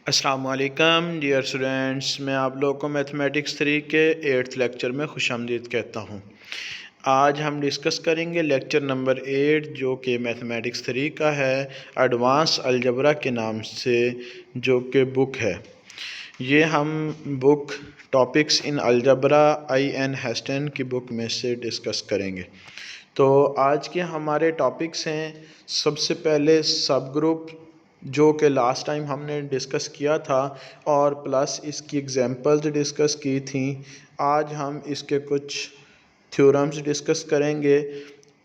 अस्सलाम वालेकुम dear students, मैं आप लोगों को मैथमेटिक्स 3 के 8th लेक्चर में खुशामदीद कहता हूँ। आज हम डिस्कस करेंगे लेक्चर नंबर 8 जो कि मैथमेटिक्स 3 का है, एडवांस अलजबरा के नाम से, जो कि बुक है। ये हम book topics in algebra IN hasten की बुक में से डिस्कस करेंगे। तो आज के हमारे टॉपिक्स हैं, सबसे पहले सब ग्रुप, जो कि लास्ट टाइम हमने डिस्कस किया था और प्लस इसकी एग्जांपल्स डिस्कस की थी। आज हम इसके कुछ थ्योरम्स डिस्कस करेंगे,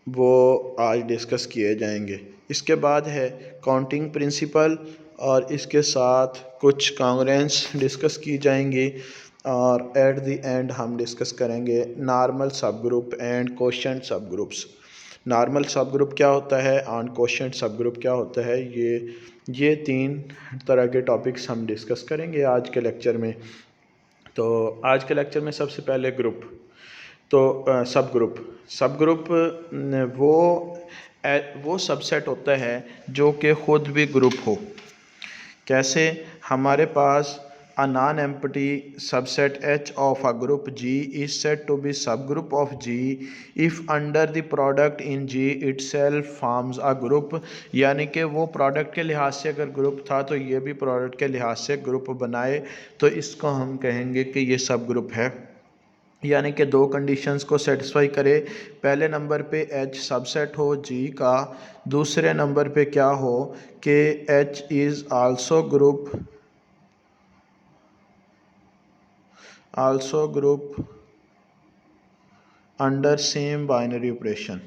वो आज डिस्कस किए जाएंगे। इसके बाद है काउंटिंग प्रिंसिपल और इसके साथ कुछ कांग्रेंस डिस्कस की जाएंगी और एट द एंड हम डिस्कस करेंगे normal sub group and quotient सब ग्रुप्स। नॉर्मल सब ग्रुप क्या होता है और कोशेंट सब ग्रुप क्या होता है, ये तीन तरह के टॉपिक्स हम डिस्कस करेंगे आज के लेक्चर में। तो आज के लेक्चर में सबसे पहले ग्रुप, तो सब ग्रुप वो सबसेट होता है जो कि ख़ुद भी ग्रुप हो। कैसे? हमारे पास a non-empty subset H of a group G is said to be subgroup of G if under the product in G itself forms a group। यानी कि वो प्रोडक्ट के लिहाज से अगर ग्रुप था तो ये भी प्रोडक्ट के लिहाज से ग्रुप बनाए, तो इसको हम कहेंगे कि ये सब ग्रुप है। यानी कि दो कंडीशंस को सेटिस्फाई करे। पहले नंबर पे H सबसेट हो G का, दूसरे नंबर पे क्या हो कि H is also group under same binary operation.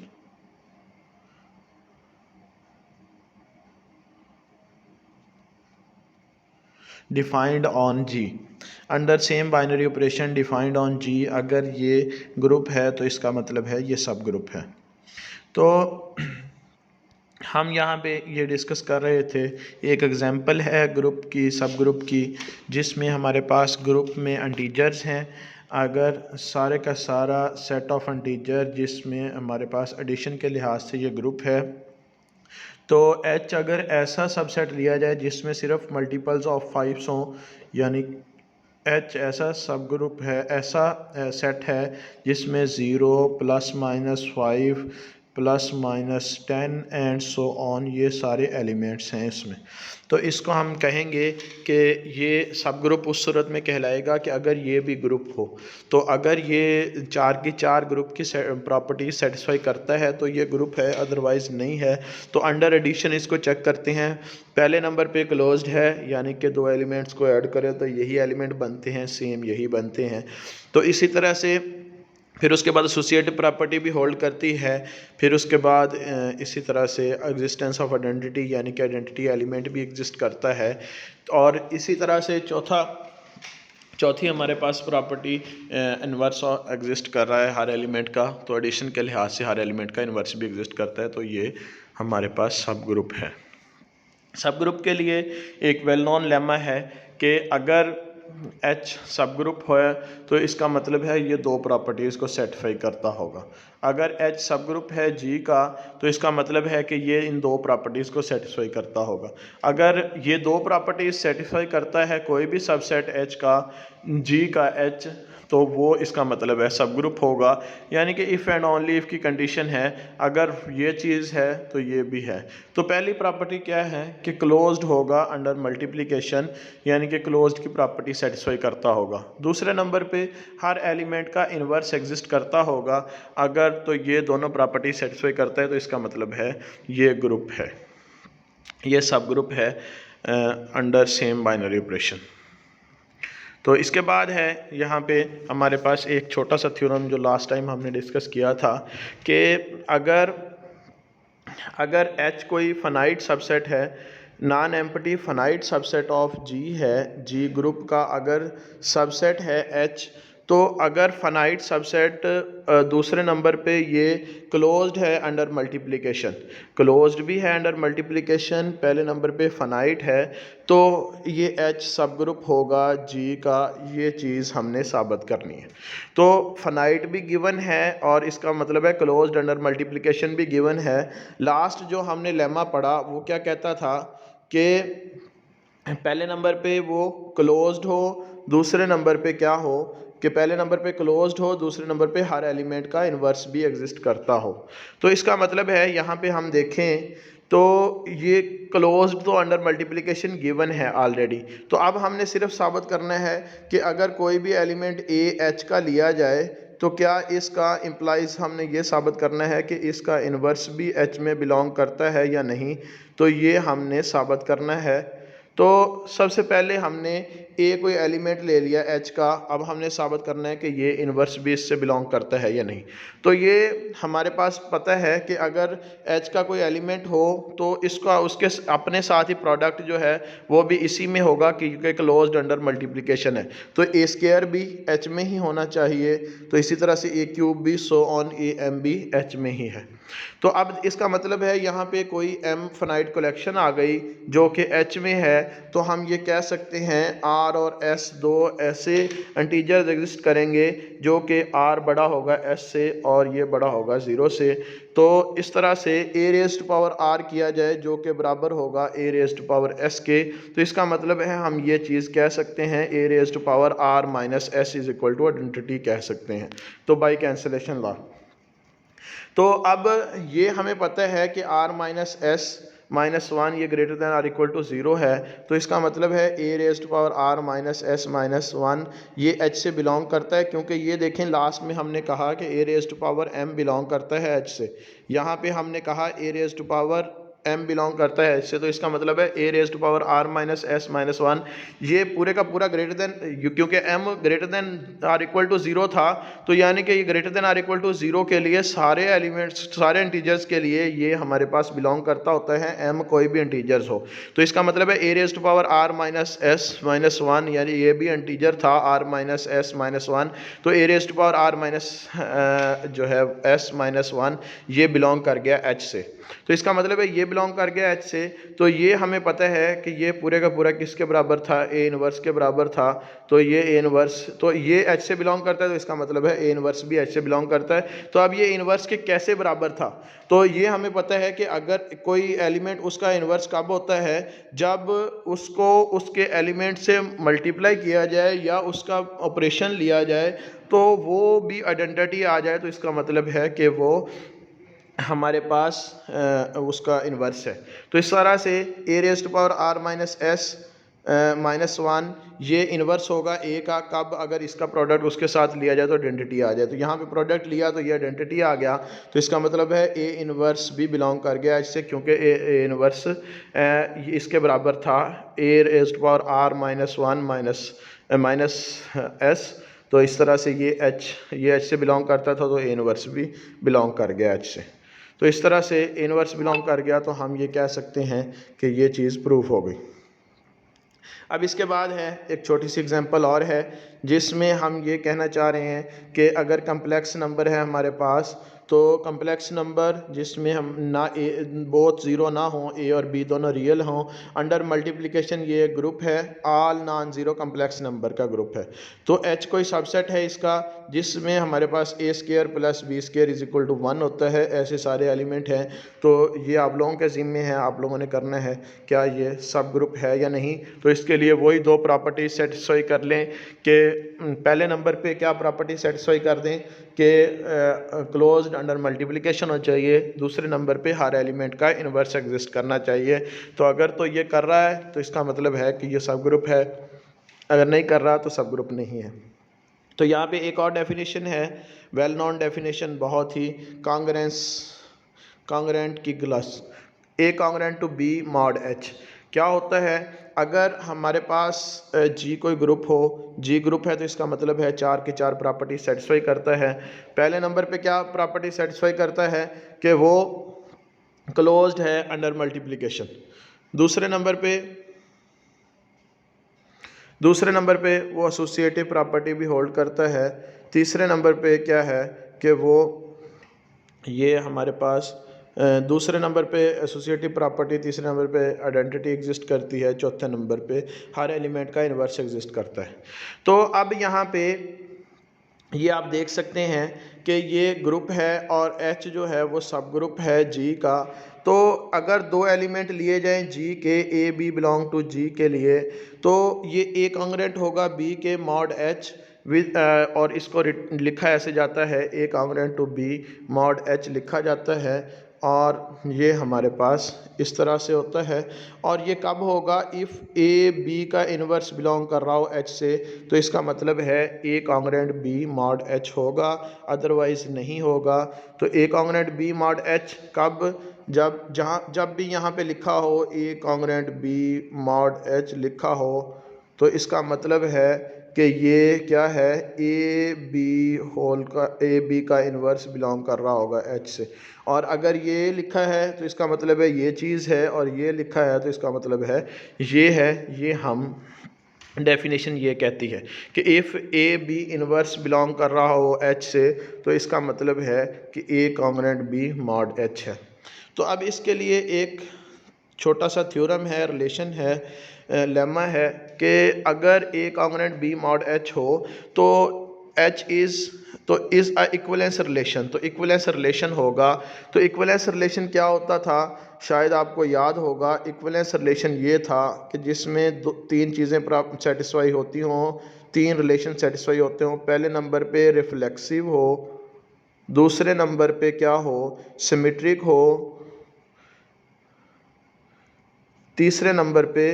Defined on G, under same binary operation defined on G। अगर ये ग्रुप है तो इसका मतलब है ये सब ग्रुप है। तो हम यहाँ पे ये डिस्कस कर रहे थे, एक एग्जांपल है ग्रुप की, सब ग्रुप की, जिसमें हमारे पास ग्रुप में इंटीजर्स हैं। अगर सारे का सारा सेट ऑफ इंटीजर जिसमें हमारे पास एडिशन के लिहाज से ये ग्रुप है, तो H अगर ऐसा सबसेट लिया जाए जिसमें सिर्फ मल्टीपल्स ऑफ 5 हों, यानी H ऐसा सब ग्रुप है, ऐसा सेट है जिसमें 0 ±5 ±10 एंड सो ऑन, ये सारे एलिमेंट्स हैं इसमें, तो इसको हम कहेंगे कि ये सब ग्रुप उस सूरत में कहलाएगा कि अगर ये भी ग्रुप हो। तो अगर ये चार की चार ग्रुप की प्रॉपर्टी सेटिस्फाई करता है तो ये ग्रुप है, अदरवाइज़ नहीं है। तो अंडर एडिशन इसको चेक करते हैं। पहले नंबर पे क्लोज्ड है, यानी कि दो एलिमेंट्स को ऐड करें तो यही एलिमेंट बनते हैं, सेम यही बनते हैं। तो इसी तरह से फिर उसके बाद एसोसिएटिव प्रॉपर्टी भी होल्ड करती है। फिर उसके बाद इसी तरह से एग्जिस्टेंस ऑफ आइडेंटिटी, यानी कि आइडेंटिटी एलिमेंट भी एग्जिस्ट करता है। और इसी तरह से चौथी हमारे पास प्रॉपर्टी इन्वर्स एग्जिस्ट कर रहा है हर एलिमेंट का, तो एडिशन के लिहाज से हर एलिमेंट का इन्वर्स भी एग्जिस्ट करता है, तो ये हमारे पास सब ग्रुप है। सब ग्रुप के लिए एक वेल नोन लेमा है कि अगर H सब ग्रुप हो तो इसका मतलब है ये दो प्रॉपर्टीज़ को सेटिस्फाई करता होगा। अगर H सब ग्रुप है G का, तो इसका मतलब है कि ये इन दो प्रॉपर्टीज़ को सेटिस्फाई करता होगा। अगर ये दो प्रॉपर्टीज़ सेटिस्फाई करता है कोई भी सबसेट H का, G का H, तो वो इसका मतलब है सब ग्रुप होगा। यानी कि इफ़ एंड ओनली इफ़ की कंडीशन है, अगर ये चीज़ है तो ये भी है। तो पहली प्रॉपर्टी क्या है कि क्लोज्ड होगा अंडर मल्टीप्लिकेशन, यानी कि क्लोज्ड की प्रॉपर्टी सेटिस्फाई करता होगा। दूसरे नंबर पे हर एलिमेंट का इन्वर्स एग्जिस्ट करता होगा। अगर तो ये दोनों प्रॉपर्टी सेटिस्फाई करता है तो इसका मतलब है ये ग्रुप है, ये सब ग्रुप है अंडर सेम बाइनरी ऑपरेशन। तो इसके बाद है यहाँ पे हमारे पास एक छोटा सा थ्योरम जो लास्ट टाइम हमने डिस्कस किया था कि अगर H कोई फाइनाइट सबसेट है, non empty finite subset of G है, G ग्रुप का अगर सबसेट है H, तो अगर फाइनाइट सबसेट दूसरे नंबर पे ये क्लोज्ड है अंडर मल्टीप्लिकेशन, क्लोज्ड भी है अंडर मल्टीप्लिकेशन, पहले नंबर पे फाइनाइट है, तो ये H सब ग्रुप होगा G का। ये चीज़ हमने साबित करनी है। तो फाइनाइट भी गिवन है और इसका मतलब है क्लोज्ड अंडर मल्टीप्लिकेशन भी गिवन है। लास्ट जो हमने लेमा पढ़ा वो क्या कहता था कि पहले नंबर पे वो क्लोज्ड हो, दूसरे नंबर पे क्या हो कि पहले नंबर पे क्लोज्ड हो, दूसरे नंबर पे हर एलिमेंट का इन्वर्स भी एग्जिस्ट करता हो। तो इसका मतलब है यहाँ पे हम देखें तो ये क्लोज्ड तो अंडर मल्टीप्लिकेशन गिवन है ऑलरेडी। तो अब हमने सिर्फ साबित करना है कि अगर कोई भी एलिमेंट ए एच का लिया जाए तो क्या इसका इम्प्लाइज हमने ये साबित करना है कि इसका इन्वर्स भी एच में बिलोंग करता है या नहीं। तो ये हमने साबित करना है। तो सबसे पहले हमने ए कोई एलिमेंट ले लिया एच का, अब हमने साबित करना है कि ये इन्वर्स भी इससे बिलोंग करता है या नहीं। तो ये हमारे पास पता है कि अगर एच का कोई एलिमेंट हो तो इसका उसके अपने साथ ही प्रोडक्ट जो है वो भी इसी में होगा क्योंकि क्लोज्ड अंडर मल्टीप्लिकेशन है। तो ए स्क्वायर भी एच में ही होना चाहिए, तो इसी तरह से ए क्यूब भी, सो ऑन ए एम भी एच में ही है। तो अब इसका मतलब है यहाँ पे कोई एम फाइनाइट कलेक्शन आ गई जो कि एच में है, तो हम ये कह सकते हैं आर और एस दो ऐसे इंटीजर्स एग्जिस्ट करेंगे जो कि आर बड़ा होगा एस से और ये बड़ा होगा ज़ीरो से। तो इस तरह से a raise to power are किया जाए जो कि बराबर होगा ए रेज़ टू पावर एस के। तो इसका मतलब है हम ये चीज़ कह सकते हैं a raise to power r minus s is equal to identity कह सकते हैं, तो बाई कैंसिलेशन लॉ। तो अब ये हमें पता है कि r minus s minus one ये greater than or equal to zero है। तो इसका मतलब है a raise to power r minus s minus one ये h से बिलोंग करता है, क्योंकि ये देखें लास्ट में हमने कहा कि a raise to power m belong करता है h से। यहाँ पे हमने कहा a raise to power m belong करता है इससे, तो इसका मतलब है a raise to power r minus s minus one ये पूरे का पूरा ग्रेटर देन, क्योंकि m greater than or equal to zero था, तो यानी कि ये greater than or equal to zero के लिए सारे एलिमेंट्स सारे इंटीजर्स के लिए ये हमारे पास बिलोंग करता होता है m कोई भी इंटीजर्स हो। तो इसका मतलब है a raise to power r minus s minus one यानी ये भी इंटीजर था r minus s minus one, तो a raise to power r minus जो है s माइनस वन ये बिलोंग कर गया h से। तो इसका मतलब है ये बिलोंग कर गया h से, तो ये हमें पता है कि ये पूरे का पूरा किसके बराबर था, ए इनवर्स के बराबर था। तो ये ए इनवर्स, तो ये h से बिलोंग करता है, तो इसका मतलब है ए इनवर्स भी h से बिलोंग करता है। तो अब ये इनवर्स के कैसे बराबर था, तो ये हमें पता है कि अगर कोई एलिमेंट उसका इनवर्स कब होता है, जब उसको उसके एलिमेंट से मल्टीप्लाई किया जाए या उसका ऑपरेशन लिया जाए तो वो भी आइडेंटिटी आ जाए। तो इसका मतलब है कि वो हमारे पास उसका इन्वर्स है। तो इस तरह से a raise to power r minus s minus one ये इन्वर्स होगा ए का, कब अगर इसका प्रोडक्ट उसके साथ लिया जाए तो आइडेंटिटी आ जाए। तो यहाँ पे प्रोडक्ट लिया तो ये आइडेंटिटी आ गया, तो इसका मतलब है ए इन्वर्स भी बिलोंग कर गया इससे, क्योंकि ए इन्वर्स इसके बराबर था a raise to power r minus one minus s. तो इस तरह से ये एच से बिलोंग करता था, तो ए इन्वर्स भी बिलोंग कर गया एच से। तो इस तरह से इन्वर्स बिलोंग कर गया, तो हम ये कह सकते हैं कि ये चीज़ प्रूफ हो गई। अब इसके बाद है एक छोटी सी एग्जांपल और है जिसमें हम ये कहना चाह रहे हैं कि अगर कम्प्लेक्स नंबर है हमारे पास, तो कम्प्लेक्स नंबर जिसमें हम ना ए बोथ ज़ीरो ना हों, ए और बी दोनों रियल हों, अंडर मल्टीप्लिकेशन ये एक ग्रुप है all non zero complex number का ग्रुप है। तो एच कोई सबसेट है इसका जिसमें हमारे पास a square plus b square is equal to one होता है, ऐसे सारे एलिमेंट हैं। तो ये आप लोगों के ज़िम्मे है, आप लोगों ने करना है क्या ये सब ग्रुप है या नहीं। तो इसके लिए वही दो प्रॉपर्टी सेटिस्फाई कर लें कि पहले नंबर पे क्या प्रॉपर्टी सेटिस्फाई कर दें कि क्लोज्ड अंडर मल्टीप्लिकेशन हो चाहिए, दूसरे नंबर पे हर एलिमेंट का इन्वर्स एग्जिस्ट करना चाहिए। तो अगर तो ये कर रहा है तो इसका मतलब है कि ये सब ग्रुप है, अगर नहीं कर रहा तो सब ग्रुप नहीं है। तो यहाँ पे एक और डेफिनेशन है, वेल नोन डेफिनेशन, बहुत ही कांग्रेंट की class a congruent to b mod H. क्या होता है, अगर हमारे पास जी कोई ग्रुप हो, जी ग्रुप है तो इसका मतलब है चार की चार प्रॉपर्टी सेटिस्फाई करता है। पहले नंबर पे क्या प्रॉपर्टी सेटिस्फाई करता है कि वो क्लोज्ड है अंडर मल्टीप्लिकेशन। दूसरे नंबर पे वो एसोसिएटिव प्रॉपर्टी भी होल्ड करता है। तीसरे नंबर पे क्या है कि वो ये हमारे पास दूसरे नंबर पे एसोसिएटिव प्रॉपर्टी, तीसरे नंबर पे आइडेंटिटी एग्जिस्ट करती है, चौथे नंबर पे हर एलिमेंट का इन्वर्स एग्जिस्ट करता है। तो अब यहाँ पे ये आप देख सकते हैं कि ये ग्रुप है और H जो है वो सब ग्रुप है G का। तो अगर दो एलिमेंट लिए जाएं G के, A B belong to G के लिए, तो ये A कांग्रेंट होगा B के मॉड H विद, और इसको लिखा ऐसे जाता है A congruent to B mod H लिखा जाता है, और ये हमारे पास इस तरह से होता है। और ये कब होगा? इफ़ ए बी का इन्वर्स बिलोंग कर रहा हो एच से, तो इसका मतलब है a congruent b mod H होगा, अदरवाइज नहीं होगा। तो a congruent b mod H कब? जब भी यहाँ पे लिखा हो ए कांग्रेंट बी मॉड एच लिखा हो, तो इसका मतलब है कि ये क्या है, ए बी का इन्वर्स बिलोंग कर रहा होगा एच से। और अगर ये लिखा है तो इसका मतलब है ये चीज़ है, और ये लिखा है तो इसका मतलब है ये है। ये हम डेफिनेशन ये कहती है कि if a b inverse belong कर रहा हो एच से, तो इसका मतलब है कि ए कांग्रेंट बी मॉड एच है। तो अब इसके लिए एक छोटा सा थ्योरम है, रिलेशन है, लेमा है कि अगर ए कांग्रेंट बी मॉड एच हो तो H is a equivalence relation. तो इक्विवेलेंस रिलेशन होगा। तो इक्विवेलेंस रिलेशन क्या होता था? शायद आपको याद होगा, इक्विवेलेंस रिलेशन ये था कि जिसमें तीन चीज़ें सेटिस्फाई होती हों, तीन रिलेशन सेटिस्फाई होते हों। पहले नंबर पे रिफ्लेक्सिव हो, दूसरे नंबर पे क्या हो, सिमेट्रिक हो, तीसरे नंबर पे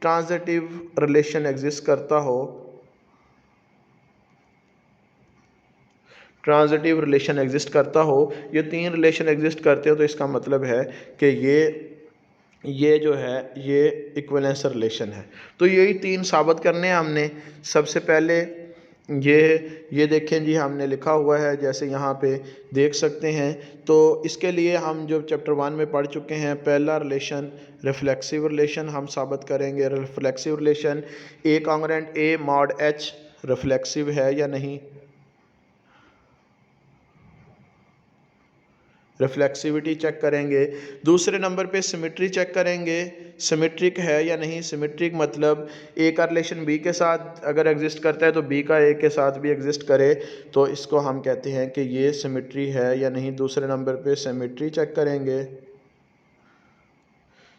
ट्रांजिटिव रिलेशन एग्जिस्ट करता हो, ट्रांजिटिव रिलेशन एग्जिस्ट करता हो। ये तीन रिलेशन एग्जिस्ट करते हो तो इसका मतलब है कि ये जो है ये इक्विवेलेंस रिलेशन है। तो यही तीन साबित करने हैं हमने। सबसे पहले ये देखें जी, हमने लिखा हुआ है जैसे यहाँ पे देख सकते हैं। तो इसके लिए हम जो चैप्टर 1 में पढ़ चुके हैं, पहला रिलेशन रिफ्लेक्सिव रिलेशन हम साबित करेंगे। Reflexive relation A congruent a mod H reflexive है या नहीं, रिफ्लेक्सिविटी चेक करेंगे। दूसरे नंबर पे सिमेट्री चेक करेंगे, सिमेट्रिक है या नहीं। सिमेट्रिक मतलब ए का रिलेशन बी के साथ अगर एग्जिस्ट करता है तो बी का ए के साथ भी एग्जिस्ट करे, तो इसको हम कहते हैं कि ये सिमेट्री है या नहीं। दूसरे नंबर पे सिमेट्री चेक करेंगे,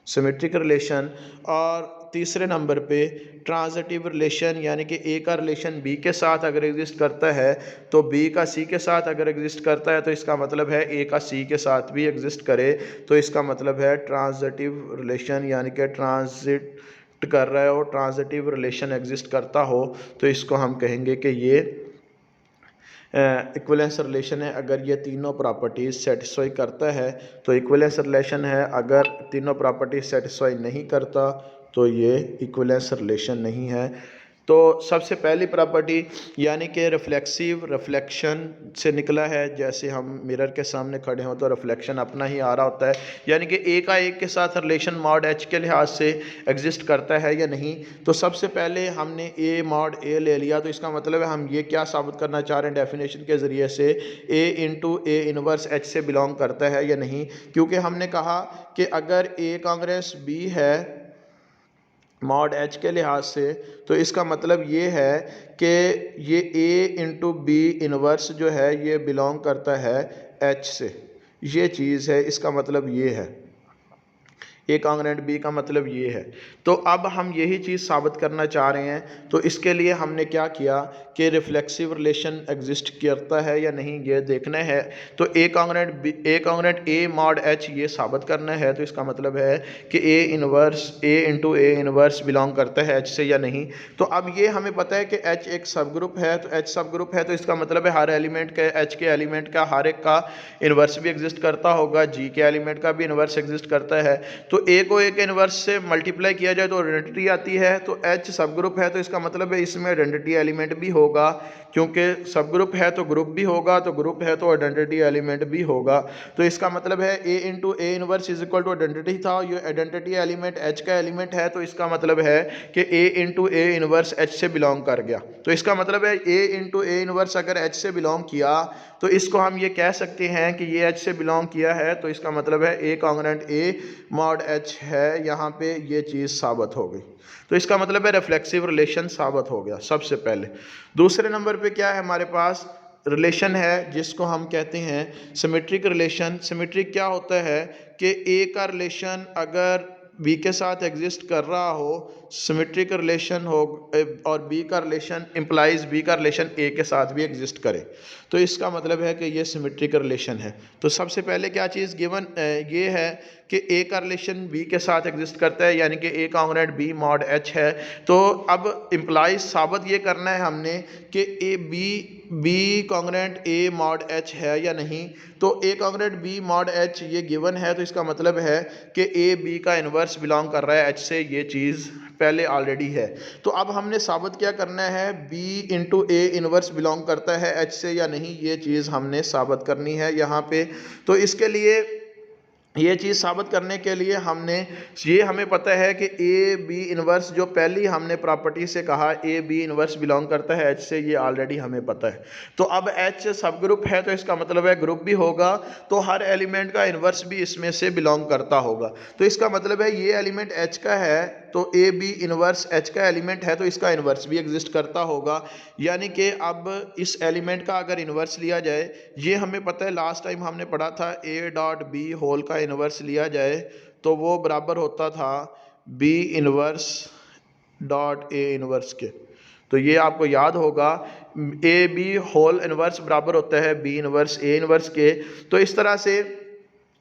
सिमेट्रिक रिलेशन। और तीसरे नंबर पे ट्रांजिटिव रिलेशन, यानी कि ए का रिलेशन बी के साथ अगर एग्जिस्ट करता है तो बी का सी के साथ अगर एग्जिस्ट करता है तो इसका मतलब है ए का सी के साथ भी एग्जिस्ट करे, तो इसका मतलब है ट्रांजिटिव रिलेशन, यानी कि ट्रांजिट कर रहा हो, ट्रांजिटिव रिलेशन एग्जिस्ट करता हो, तो इसको हम कहेंगे कि ये इक्विवेलेंस रिलेशन है। अगर ये तीनों प्रॉपर्टीज़ सेटिस्फाई करता है तो इक्विवेलेंस रिलेशन है, अगर तीनों प्रॉपर्टीज़ सेटिस्फाई नहीं करता तो ये इक्विवेलेंस रिलेशन नहीं है। तो सबसे पहली प्रॉपर्टी यानी कि रिफ्लेक्सिव, रिफ्लेक्शन से निकला है। जैसे हम मिरर के सामने खड़े हों तो रिफ्लेक्शन अपना ही आ रहा होता है, यानी कि ए का एक के साथ रिलेशन मॉड एच के लिहाज से एग्जिस्ट करता है या नहीं। तो सबसे पहले हमने ए मॉड ए ले लिया, तो इसका मतलब है हम ये क्या साबित करना चाह रहे हैं डेफिनेशन के ज़रिए से, a into a inverse h से बिलोंग करता है या नहीं। क्योंकि हमने कहा कि अगर ए कांग्रेस बी है मॉड एच के लिहाज से, तो इसका मतलब ये है कि ये ए इंटू बी इनवर्स जो है ये बिलोंग करता है एच से। ये चीज़ है, इसका मतलब ये है। ए कांग्रेंट बी का मतलब ये है। तो अब हम यही चीज़ साबित करना चाह रहे हैं। तो इसके लिए हमने क्या किया कि रिफ्लेक्सिव रिलेशन एग्जिस्ट करता है या नहीं ये देखना है। तो a congruent a mod H ये साबित करना है। तो इसका मतलब है कि a into a inverse belong करता है एच से या नहीं। तो अब ये हमें पता है कि एच एक सब ग्रुप है, तो एच सब ग्रुप है तो इसका मतलब है हर एलिमेंट के, एच के एलिमेंट का हर एक का इन्वर्स भी एग्जिस्ट करता होगा, जी के एलिमेंट का भी इन्वर्स एग्जिस्ट करता है। तो ए को ए के इन्वर्स से मल्टीप्लाई किया जाए तो आइडेंटिटी आती है। तो एच सब ग्रुप है तो इसका मतलब है इसमें आइडेंटिटी एलिमेंट भी होगा, क्योंकि सब ग्रुप है तो ग्रुप भी होगा, तो ग्रुप है तो आइडेंटिटी एलिमेंट भी होगा। तो इसका मतलब है a into a inverse is equal to identity था, ये आइडेंटिटी एलिमेंट एच का एलिमेंट है, तो इसका मतलब है कि a into a inverse h से बिलोंग कर गया। तो इसका मतलब है ए इंटू ए इनवर्स अगर एच से बिलोंग किया तो इसको हम ये कह सकते हैं कि ये एच से बिलोंग किया है, तो इसका मतलब है a congruent a mod H है यहाँ पे, ये चीज़ साबित हो गई। तो इसका मतलब है रिफ्लेक्सिव रिलेशन साबित हो गया सबसे पहले। दूसरे नंबर पे क्या है हमारे पास, रिलेशन है जिसको हम कहते हैं सिमेट्रिक रिलेशन। सिमेट्रिक क्या होता है कि ए का रिलेशन अगर बी के साथ एग्जिस्ट कर रहा हो, सिमेट्रिक रिलेशन हो, और बी का रिलेशन इम्प्लाइज बी का रिलेशन ए के साथ भी एग्जिस्ट करे, तो इसका मतलब है कि ये सिमेट्रिक रिलेशन है। तो सबसे पहले क्या चीज़ गिवन ये है कि ए का रिलेशन बी के साथ एग्जिस्ट करता है, यानी कि ए कांग्रेंट बी मॉड एच है। तो अब इम्प्लाइज साबित ये करना है हमने कि a b congruent a mod H है या नहीं। तो a congruent b mod H ये गिवन है, तो इसका मतलब है कि ए बी का इन्वर्स बिलोंग कर रहा है एच से, ये चीज़ पहले ऑलरेडी है। तो अब हमने साबित क्या करना है, B into a inverse belong करता है एच से या नहीं, ये चीज़ हमने साबित करनी है यहाँ पे। तो इसके लिए ये चीज़ साबित करने के लिए हमें पता है कि ए बी इन्वर्स, जो पहली हमने प्रॉपर्टी से कहा ए बी इन्वर्स बिलोंग करता है एच से, ये ऑलरेडी हमें पता है। तो अब एच सब ग्रुप है, तो इसका मतलब है ग्रुप भी होगा, तो हर एलिमेंट का इन्वर्स भी इसमें से बिलोंग करता होगा। तो इसका मतलब है ये एलिमेंट एच का है, तो ए बी इन्वर्स एच का एलिमेंट है, तो इसका इन्वर्स भी एग्जिस्ट करता होगा। यानी कि अब इस एलिमेंट का अगर इन्वर्स लिया जाए, ये हमें पता है लास्ट टाइम हमने पढ़ा था, ए डॉट बी होल का इन्वर्स लिया जाए तो वो बराबर होता था b inverse dot a inverse के। तो ये आपको याद होगा, ए बी होल इन्वर्स बराबर होता है बी इन्वर्स ए इन्वर्स के। तो इस तरह से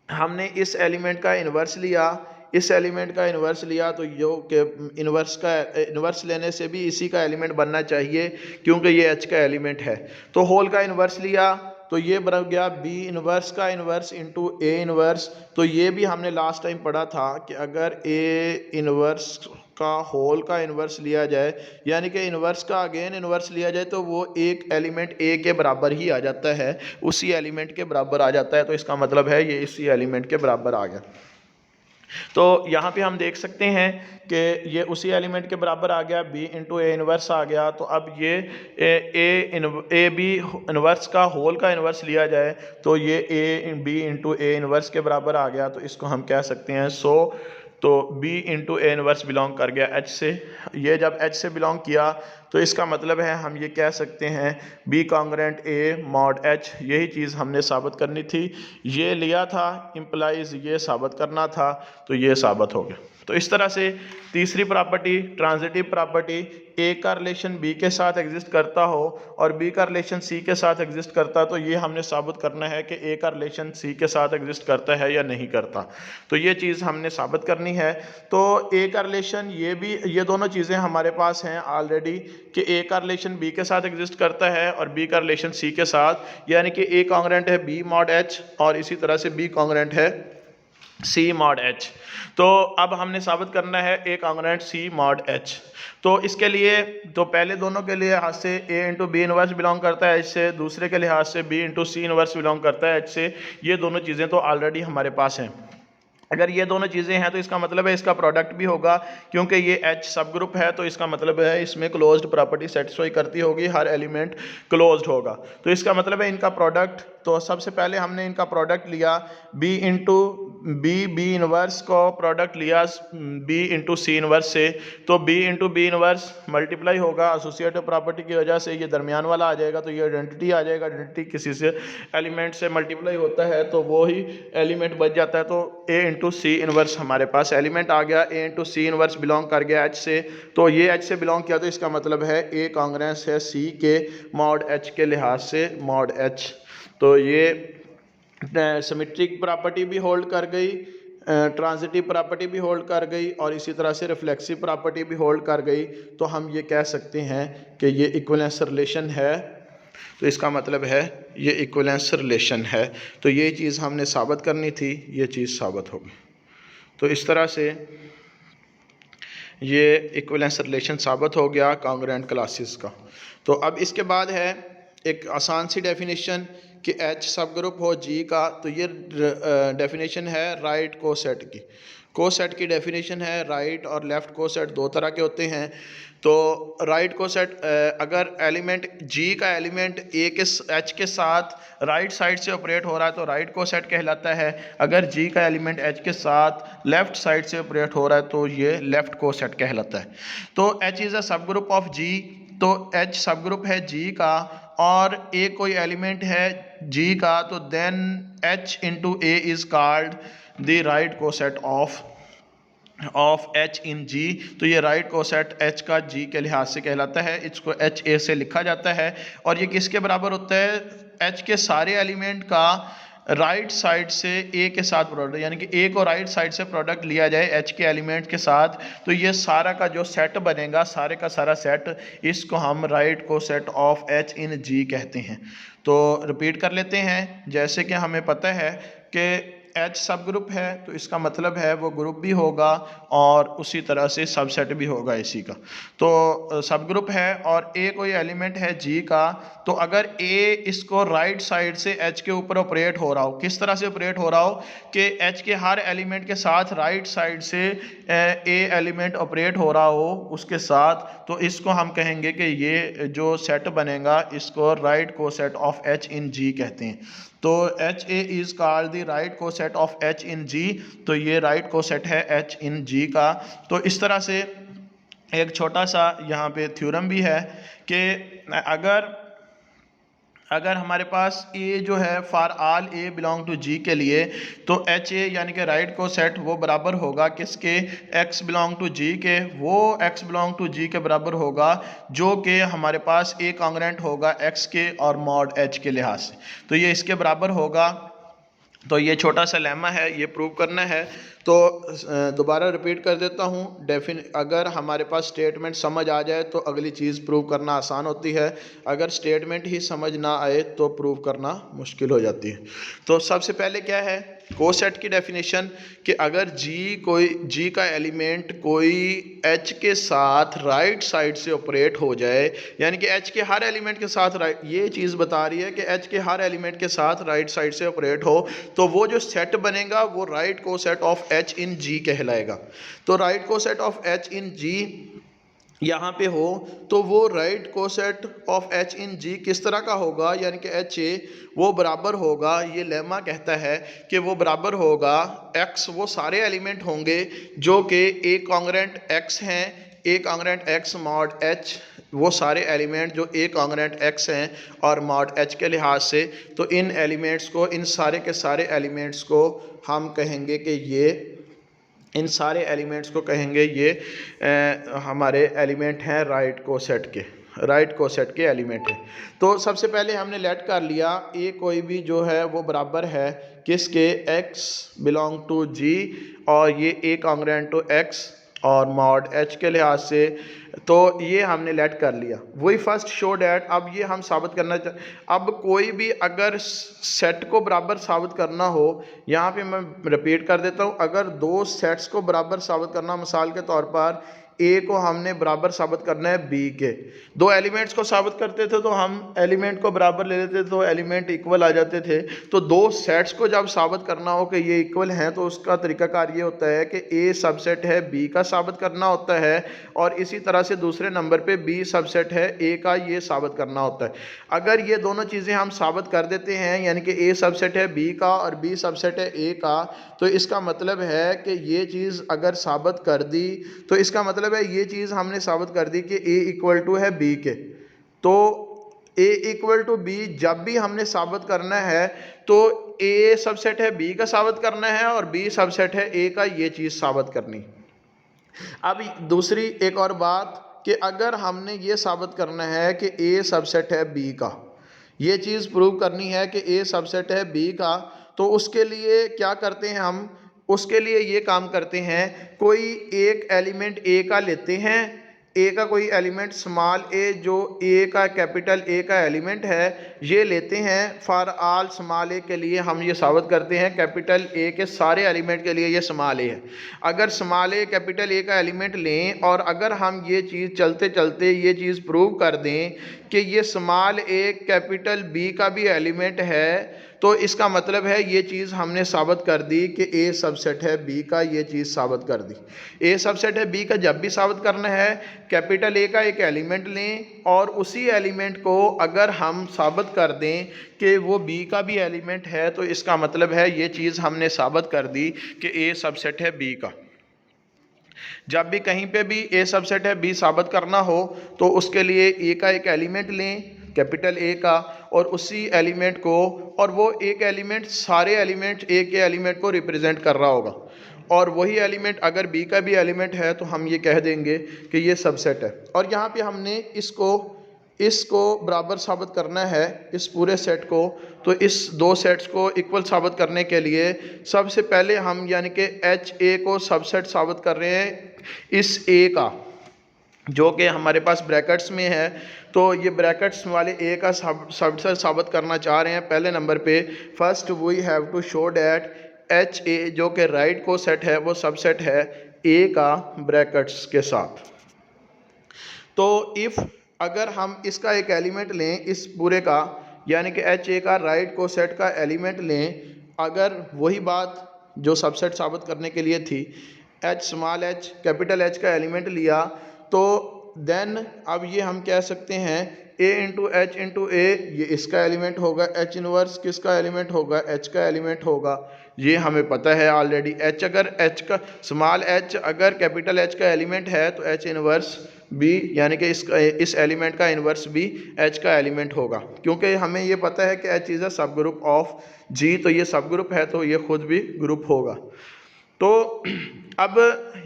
हमने इस एलिमेंट का इन्वर्स लिया, इस एलिमेंट का इन्वर्स लिया, तो जो कि इन्वर्स लेने से भी इसी का एलिमेंट बनना चाहिए क्योंकि ये एच का एलिमेंट है। तो होल का इन्वर्स लिया तो ये बन गया बी इन्वर्स का इन्वर्स इंटू ए इन्वर्स। तो ये भी हमने लास्ट टाइम पढ़ा था कि अगर ए इन्वर्स का होल का इन्वर्स लिया जाए, यानी कि इन्वर्स का अगेन इन्वर्स लिया जाए, तो वो एक एलिमेंट ए के बराबर ही आ जाता है, उसी एलिमेंट के बराबर आ जाता है। तो इसका मतलब है ये इसी एलिमेंट के बराबर आ गया। तो यहाँ पे हम देख सकते हैं कि ये उसी एलिमेंट के बराबर आ गया, b इंटू ए इन्वर्स आ गया। तो अब ये ए बी इन्वर्स का होल का इन्वर्स लिया जाए तो ये a b into a inverse के बराबर आ गया। तो इसको हम कह सकते हैं तो b into a inverse belong कर गया h से। ये जब h से बिलोंग किया तो इसका मतलब है हम ये कह सकते हैं b congruent a mod h, यही चीज़ हमने साबित करनी थी। ये लिया था इम्प्लाइज ये साबित करना था, तो ये साबित हो गया। तो इस तरह से तीसरी प्रॉपर्टी ट्रांजिटिव प्रॉपर्टी, ए का रिलेशन बी के साथ एग्जिस्ट करता हो और बी का रिलेशन सी के साथ एग्जिस्ट करता, तो ये हमने साबित करना है कि ए का रिलेशन सी के साथ एग्जिस्ट करता है या नहीं करता। तो ये चीज़ हमने साबित करनी है। तो ए का रिलेशन ये दोनों चीज़ें हमारे पास हैं ऑलरेडी कि ए का रिलेशन बी के साथ एग्जिस्ट करता है और बी का रिलेशन सी के साथ, यानी कि ए कांग्रेंट है बी मॉड एच और इसी तरह से बी कांग्रेंट है सी मॉड एच। तो अब हमने साबित करना है a congruent c mod H. तो इसके लिए तो पहले दोनों के लिहाज से a into B inverse belong करता है एच से, दूसरे के लिहाज से बी इंटू सी इन्वर्स बिलोंग करता है एच से। ये दोनों चीज़ें तो ऑलरेडी हमारे पास हैं। अगर ये दोनों चीज़ें हैं तो इसका मतलब है इसका प्रोडक्ट भी होगा, क्योंकि ये H सब ग्रुप है, तो इसका मतलब है इसमें क्लोज्ड प्रॉपर्टी सेटिस्फाई करती होगी, हर एलिमेंट क्लोज्ड होगा। तो इसका मतलब है इनका प्रोडक्ट, तो सबसे पहले हमने इनका प्रोडक्ट लिया B इंटू बी इन्वर्स को प्रोडक्ट लिया B इंटू सी इन्वर्स से। तो B into B inverse multiply होगा एसोसिएटिव प्रॉपर्टी की वजह से, ये दरमियान वाला आ जाएगा, तो ये आइडेंटिटी आ जाएगा। आइडेंटिटी किसी से एलिमेंट से मल्टीप्लाई होता है तो वो ही एलिमेंट बच जाता है। तो A इंटू सी इन्वर्स हमारे पास एलिमेंट आ गया, A into C inverse belong कर गया H से। तो ये H से बिलोंग किया, तो इसका मतलब है A कांग्रेंस है C के मॉड H के लिहाज से मॉड H। तो ये सिमेट्रिक प्रॉपर्टी भी होल्ड कर गई, ट्रांजिटिव प्रॉपर्टी भी होल्ड कर गई और इसी तरह से रिफ्लेक्सिव प्रॉपर्टी भी होल्ड कर गई। तो हम ये कह सकते हैं कि ये इक्विवेलेंस रिलेशन है। तो इसका मतलब है ये इक्विवेलेंस रिलेशन है। तो ये चीज़ हमने साबित करनी थी, ये चीज़ साबित हो गई। तो इस तरह से ये इक्विवेलेंस रिलेशन साबित हो गया कांग्रेंट क्लासेस का। तो अब इसके बाद है एक आसान सी डेफिनेशन कि H सब ग्रुप हो G का। तो ये डेफिनेशन है राइट को सेट की। कोसेट की डेफिनेशन है, राइट और लेफ़्ट कोसेट दो तरह के होते हैं। तो राइट कोसेट, अगर एलिमेंट जी का एलिमेंट ए के एच के साथ राइट साइड से ऑपरेट हो रहा है तो राइट कोसेट कहलाता है। अगर जी का एलिमेंट एच के साथ लेफ़्ट साइड से ऑपरेट हो रहा है तो ये लेफ़्ट कोसेट कहलाता है। तो H is a sub group of G, तो एच सब ग्रुप है जी का, और ए कोई एलिमेंट है जी का, तो then h into a is called the right coset of H in G. तो ये राइट कोसेट एच का जी के लिहाज से कहलाता है। इसको एच ए से लिखा जाता है और ये किसके बराबर होता है? एच के सारे एलिमेंट का राइट साइड से ए के साथ प्रोडक्ट, यानी कि ए को राइट साइड से प्रोडक्ट लिया जाए एच के एलिमेंट के साथ, तो ये सारा का जो सेट बनेगा, सारे का सारा सेट, इसको हम right coset of H in G कहते हैं। तो रिपीट कर लेते हैं। जैसे कि हमें पता है कि एच सब ग्रुप है तो इसका मतलब है वो ग्रुप भी होगा और उसी तरह से सबसेट भी होगा इसी का। तो सब ग्रुप है और ए कोई एलिमेंट है जी का, तो अगर ए इसको राइट साइड से एच के ऊपर ऑपरेट हो रहा हो, किस तरह से ऑपरेट हो रहा हो कि एच के हर एलिमेंट के साथ राइट साइड से ए एलिमेंट ऑपरेट हो रहा हो उसके साथ, तो इसको हम कहेंगे कि ये जो सेट बनेगा इसको right coset of H in G कहते हैं। तो H A is called the right coset of H in G, तो ये राइट कोसेट है एच इन जी का। तो इस तरह से एक छोटा सा यहाँ पे थ्योरम भी है कि अगर हमारे पास ए जो है for all a belong to G के लिए, तो एच ए यानी कि राइट को सेट वो बराबर होगा किसके? एक्स बिलोंग टू जी के। वो एक्स बिलोंग टू जी के बराबर होगा जो कि हमारे पास ए कॉन्ग्रेंट होगा एक्स के और मॉड एच के लिहाज से, तो ये इसके बराबर होगा। तो ये छोटा सा लेमा है, ये प्रूव करना है। तो दोबारा रिपीट कर देता हूँ। अगर हमारे पास स्टेटमेंट समझ आ जाए तो अगली चीज़ प्रूव करना आसान होती है, अगर स्टेटमेंट ही समझ ना आए तो प्रूव करना मुश्किल हो जाती है। तो सबसे पहले क्या है कोसेट की डेफिनेशन, कि अगर जी का एलिमेंट कोई एच के साथ राइट साइड से ऑपरेट हो जाए, यानी कि एच के हर एलिमेंट के साथ राइट, ये चीज़ बता रही है कि एच के हर एलिमेंट के साथ राइट साइड से ऑपरेट हो, तो वो जो सेट बनेगा वो right coset of H in जी कहलाएगा। तो right coset of H in जी यहाँ पे हो तो वो right coset of H in जी किस तरह का होगा, यानी कि एच ए वो बराबर होगा, ये लेमा कहता है कि वो बराबर होगा एक्स, वो सारे एलिमेंट होंगे जो कि ए कॉन्ग्रेंट एक्स हैं, ए कॉन्ग्रेंट एक्स मॉड एच, वो सारे एलिमेंट जो ए कॉन्ग्रेंट एक्स हैं और मॉड एच के लिहाज से, तो इन एलिमेंट्स को, इन सारे के सारे एलिमेंट्स को हम कहेंगे कि ये, इन सारे एलिमेंट्स को कहेंगे ये हमारे एलिमेंट हैं राइट कोसेट के एलिमेंट हैं। तो सबसे पहले हमने लेट कर लिया ए कोई भी जो है वो बराबर है किसके? एक्स बिलोंग टू जी, और ये ए कॉन्ग्रेंट टू एक्स और मॉड एच के लिहाज से, तो ये हमने लेट कर लिया। वही फर्स्ट शो डैट, अब ये हम साबित करना अब कोई भी अगर सेट को बराबर साबित करना हो, यहाँ पे मैं रिपीट कर देता हूँ, अगर दो सेट्स को बराबर साबित करना, मिसाल के तौर पर ए को हमने बराबर साबित करना है बी के, दो एलिमेंट्स को साबित करते थे तो हम एलिमेंट को बराबर ले लेते थे तो एलिमेंट इक्वल आ जाते थे। तो दो सेट्स को जब साबित करना हो कि ये इक्वल हैं तो उसका तरीकाकार ये होता है कि ए सबसेट है बी का साबित करना होता है, और इसी तरह से दूसरे नंबर पे बी सबसेट है ए का, ये साबित करना होता है। अगर ये दोनों चीज़ें हम साबित कर देते हैं, यानी कि ए सबसेट है बी का और बी सबसेट है ए का, तो इसका मतलब है कि ये चीज़ अगर साबित कर दी, तो इसका मतलब है ये चीज़ हमने साबित कर दी कि ए इक्वल टू है बी के। तो ए इक्वल टू बी जब भी हमने साबित करना है तो ए सबसेट है बी का साबित करना है और बी सबसेट है ए का, ये चीज़ साबित करनी। अब दूसरी एक और बात कि अगर हमने ये साबित करना है कि ए सबसेट है बी का, ये चीज़ प्रूव करनी है कि ए सबसेट है बी का, तो उसके लिए क्या करते हैं हम? उसके लिए ये काम करते हैं, कोई एक एलिमेंट ए का लेते हैं, ए का कोई एलिमेंट स्मॉल ए जो ए का कैपिटल ए का एलिमेंट है ये लेते हैं। फॉर ऑल स्मॉल ए के लिए हम ये साबित करते हैं कैपिटल ए के सारे एलिमेंट के लिए ये स्मॉल ए है। अगर स्मॉल ए कैपिटल ए का एलिमेंट लें और अगर हम ये चीज़ चलते चलते ये चीज़ प्रूव कर दें कि ये स्मॉल ए कैपिटल बी का भी एलिमेंट है, तो इसका मतलब है ये चीज़ हमने साबित कर दी कि ए सबसेट है बी का, ये चीज़ साबित कर दी। ए सबसेट है बी का जब भी साबित करना है कैपिटल ए का एक एलिमेंट लें और उसी एलिमेंट को अगर हम साबित कर दें कि वो बी का भी एलिमेंट है तो इसका मतलब है ये चीज़ हमने साबित कर दी कि ए सबसेट है बी का। जब भी कहीं पे भी ए सबसेट है बी साबित करना हो तो उसके लिए ए का एक एलिमेंट लें, कैपिटल ए का, और उसी एलिमेंट को, और वो एक एलिमेंट सारे एलिमेंट ए के एलिमेंट को रिप्रेजेंट कर रहा होगा, और वही एलिमेंट अगर बी का भी एलिमेंट है तो हम ये कह देंगे कि ये सबसेट है। और यहाँ पे हमने इसको बराबर साबित करना है इस पूरे सेट को, तो इस दो सेट्स को इक्वल साबित करने के लिए सबसे पहले हम यानी कि एच ए को सबसेट साबित कर रहे हैं इस ए का, जो कि हमारे पास ब्रैकेट्स में है। तो ये ब्रैकेट्स वाले ए का सबसेट साबित करना चाह रहे हैं। पहले नंबर पे first we have to show that H a जो कि राइट को सेट है वो सबसेट है ए का ब्रैकेट्स के साथ। तो इफ़ अगर हम इसका एक एलिमेंट लें इस पूरे का, यानी कि एच ए का राइट को सेट का एलिमेंट लें, अगर वही बात जो सबसेट साबित करने के लिए थी, H small H capital H का एलिमेंट लिया, तो देन अब ये हम कह सकते हैं ए इंटू एच इंटू ए ये इसका एलिमेंट होगा, एच इनवर्स किसका एलिमेंट होगा, एच का एलिमेंट होगा। ये हमें पता है ऑलरेडी। एच अगर एच का स्मॉल एच अगर कैपिटल एच का एलिमेंट है तो एच इनवर्स बी यानी कि इस एलिमेंट का इन्वर्स भी एच का एलिमेंट होगा, क्योंकि हमें ये पता है कि H is a sub group of G, तो ये सब ग्रुप है तो ये खुद भी ग्रुप होगा। तो अब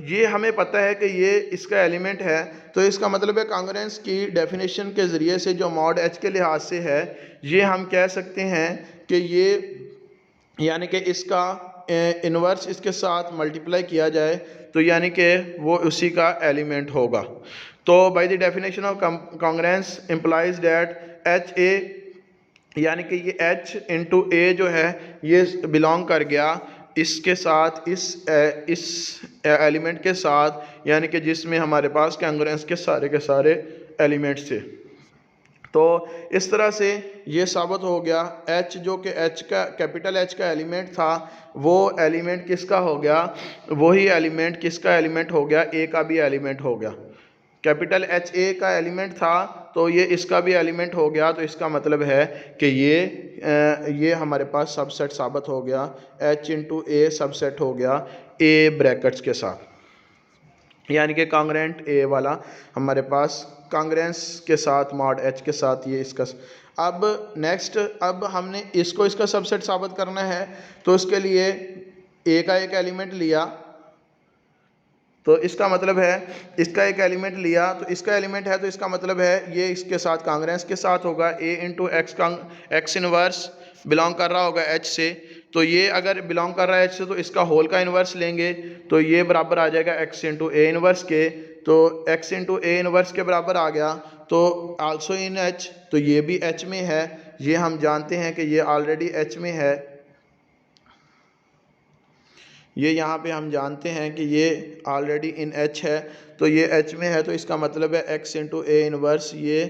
ये हमें पता है कि ये इसका एलिमेंट है, तो इसका मतलब है कांग्रेंस की डेफिनेशन के ज़रिए से जो मॉड एच के लिहाज से है ये हम कह सकते हैं कि ये यानी कि इसका इन्वर्स इसके साथ मल्टीप्लाई किया जाए तो यानी कि वो उसी का एलिमेंट होगा। तो by the definition of congruence implies that h a यानी कि ये एच इंटू ए जो है ये बिलोंग कर गया इसके साथ, इस एलिमेंट के साथ, यानी कि जिसमें हमारे पास कांग्रेंस के सारे एलिमेंट्स थे। तो इस तरह से ये साबित हो गया एच जो कि एच का कैपिटल एच का एलिमेंट था वो एलिमेंट किसका हो गया, वही एलिमेंट किसका एलिमेंट हो गया, ए का भी एलिमेंट हो गया। कैपिटल एच ए का एलिमेंट था तो ये इसका भी एलिमेंट हो गया, तो इसका मतलब है कि ये हमारे पास सबसेट साबित हो गया, एच इंटू ए सबसेट हो गया ए ब्रैकेट्स के साथ, यानी कि कांग्रेंट ए वाला हमारे पास कांग्रेंस के साथ मॉड एच के साथ ये इसका। अब नेक्स्ट अब हमने इसका सबसेट साबित करना है, तो इसके लिए ए का एक एलिमेंट लिया, तो इसका मतलब है इसका एक एलिमेंट लिया, तो इसका एलिमेंट है तो इसका मतलब है ये इसके साथ कांग्रेंस के साथ होगा, ए इंटू एक्स इनवर्स बिलोंग कर रहा होगा एच से, तो ये अगर बिलोंग कर रहा है एच से तो इसका होल का इन्वर्स लेंगे तो ये बराबर आ जाएगा एक्स इंटू ए इन्वर्स के, तो एक्स इंटू ए इन्वर्स के बराबर आ गया, तो आल्सो इन एच, तो ये भी एच में है, ये हम जानते हैं कि ये ऑलरेडी एच में है, ये यहाँ पे हम जानते हैं कि ये ऑलरेडी इन एच है, तो ये एच में है, तो इसका मतलब है एक्स इंटू ए इनवर्स ये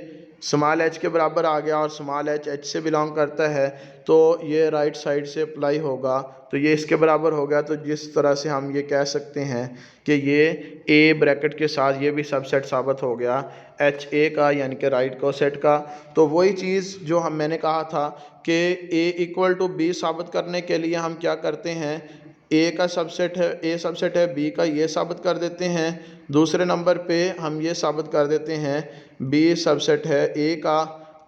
स्मॉल एच के बराबर आ गया, और स्मॉल एच से बिलोंग करता है तो ये राइट साइड से अप्लाई होगा, तो ये इसके बराबर हो गया। तो जिस तरह से हम ये कह सकते हैं कि ये ए ब्रैकेट के साथ ये भी सबसेट साबित हो गया एच ए का, यानी कि राइट को सेट का। तो वही चीज़ जो मैंने कहा था कि ए इक्वल टू बी साबित करने के लिए हम क्या करते हैं, ए का सबसेट है, ए सबसेट है बी का, ये साबित कर देते हैं। दूसरे नंबर पे हम ये साबित कर देते हैं बी सबसेट है ए का,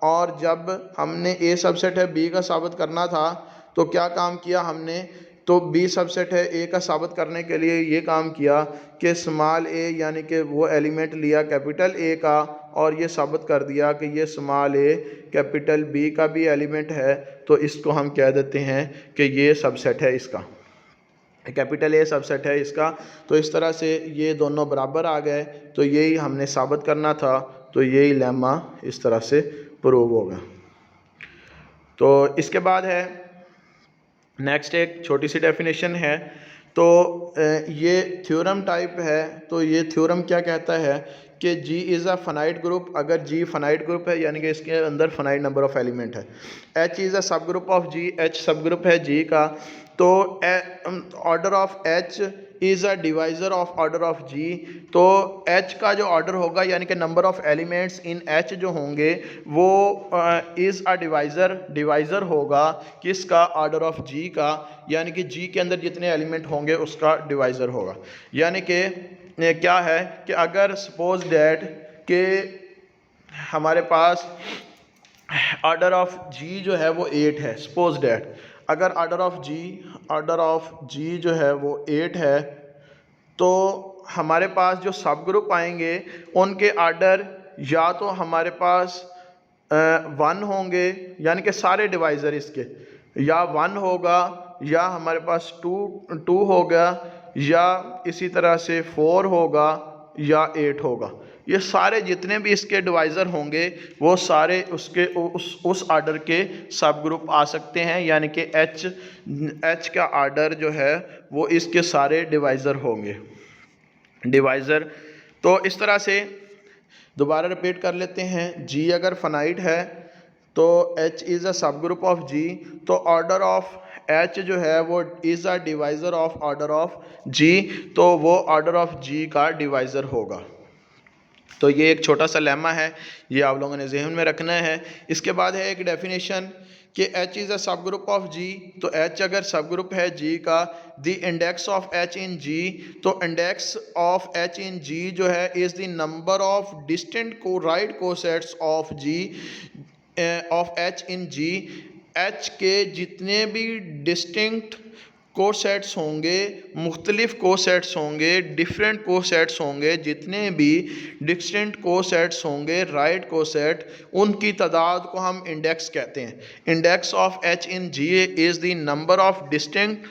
और जब हमने ए सबसेट है बी का साबित करना था तो क्या काम किया हमने, तो बी सबसेट है ए का साबित करने के लिए ये काम किया कि स्मॉल ए यानी कि वो एलिमेंट लिया कैपिटल ए का, और ये साबित कर दिया कि ये स्मॉल ए कैपिटल बी का भी एलिमेंट है, तो इसको हम कह देते हैं कि ये सबसेट है इसका, कैपिटल ए सबसेट है इसका। तो इस तरह से ये दोनों बराबर आ गए, तो यही हमने साबित करना था, तो यही लेमा इस तरह से प्रूव होगा। तो इसके बाद है नेक्स्ट एक छोटी सी डेफिनेशन है, तो ये थ्योरम टाइप है। तो ये थ्योरम क्या कहता है कि G is a finite group, अगर जी फाइनाइट ग्रुप है यानी कि इसके अंदर फाइनाइट नंबर ऑफ एलिमेंट है। H is a sub group of G, h sub group है जी का, तो order of h is a divisor of order of G, तो एच का जो ऑर्डर होगा यानी कि number of elements in h जो होंगे वो इज़ अ डिवाइज़र होगा किसका, ऑर्डर ऑफ जी का, यानी कि जी के अंदर जितने एलिमेंट होंगे उसका डिवाइज़र होगा। यानी कि क्या है कि अगर सपोज डैट के हमारे पास ऑर्डर ऑफ जी जो है वो 8 है, सपोज डैट अगर ऑर्डर ऑफ जी जो है वो 8 है, तो हमारे पास जो सब ग्रुप आएंगे उनके आर्डर या तो हमारे पास 1 होंगे यानी कि सारे डिवाइज़र इसके, या 1 होगा, या हमारे पास 2 होगा, या इसी तरह से 4 होगा, या 8 होगा। ये सारे जितने भी इसके डिवाइज़र होंगे वो सारे उसके उस आर्डर के सब ग्रुप आ सकते हैं, यानी कि एच का आर्डर जो है वो इसके सारे डिवाइज़र होंगे। डिवाइज़र तो इस तरह से दोबारा रिपीट कर लेते हैं। जी अगर फाइनाइट है तो H is a sub group of G, तो ऑर्डर ऑफ एच जो है वो is a divisor of order of G, तो वो ऑर्डर ऑफ जी का डिवाइज़र होगा। तो ये एक छोटा सा लेमा है, ये आप लोगों ने जहन में रखना है। इसके बाद है एक डेफिनेशन कि H is a sub group of G, तो एच अगर सब ग्रुप है जी का, the index of H in G, तो index of H in G जो है is the number of distinct को right cosets of G of H in G, h के जितने भी डिस्टिंक्ट कोसेट्स होंगे, मुख्तलिफ कोसेट्स होंगे, डिफरेंट कोसेट्स होंगे, जितने भी डिस्टिंक्ट कोसेट्स होंगे राइट कोसेट, उनकी तादाद को हम इंडेक्स कहते हैं। Index of H in G is the number of distinct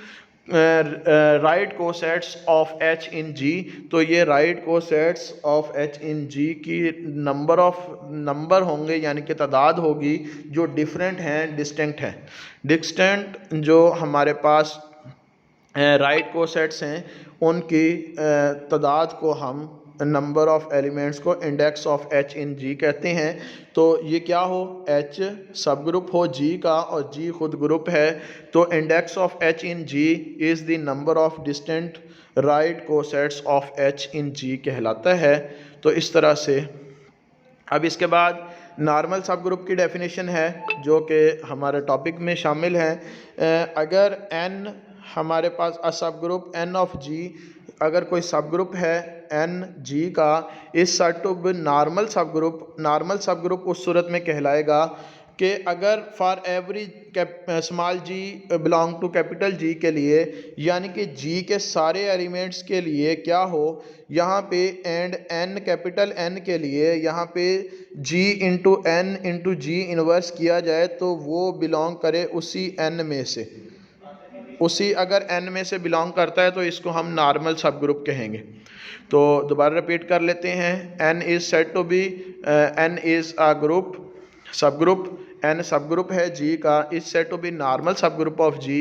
right cosets of H in G, तो ये right cosets of H in G की नंबर होंगे यानी कि तादाद होगी जो डिफरेंट हैं, डिस्टिंक्ट हैं। डिस्टिंक्ट जो हमारे पास राइट कोसेट्स हैं उनकी तादाद को हम नंबर ऑफ एलिमेंट्स को index of H in G कहते हैं। तो ये क्या हो, एच सब ग्रुप हो जी का और जी खुद ग्रुप है, तो index of H in G is the number of distinct right cosets of H in G कहलाता है। तो इस तरह से अब इसके बाद नॉर्मल सब ग्रुप की डेफिनेशन है जो कि हमारे टॉपिक में शामिल है। अगर एन हमारे पास अ सब ग्रुप एन ऑफ जी, अगर कोई सब ग्रुप है एन जी का, इस set to be normal sub group उस सूरत में कहलाएगा कि अगर for every small g belong to capital G के लिए, यानी कि जी के सारे एलिमेंट्स के लिए क्या हो, यहाँ पे एंड एन कैपिटल एन के लिए यहाँ पे जी इंटू एन इंटू जी इन्वर्स किया जाए तो वो बिलोंग करे उसी एन में से, उसी अगर एन में से बिलोंग करता है तो इसको हम नॉर्मल सब ग्रुप कहेंगे। तो दोबारा रिपीट कर लेते हैं। N is said to be, N is a group sub group, N sub group है जी का, is said to be normal sub group of G.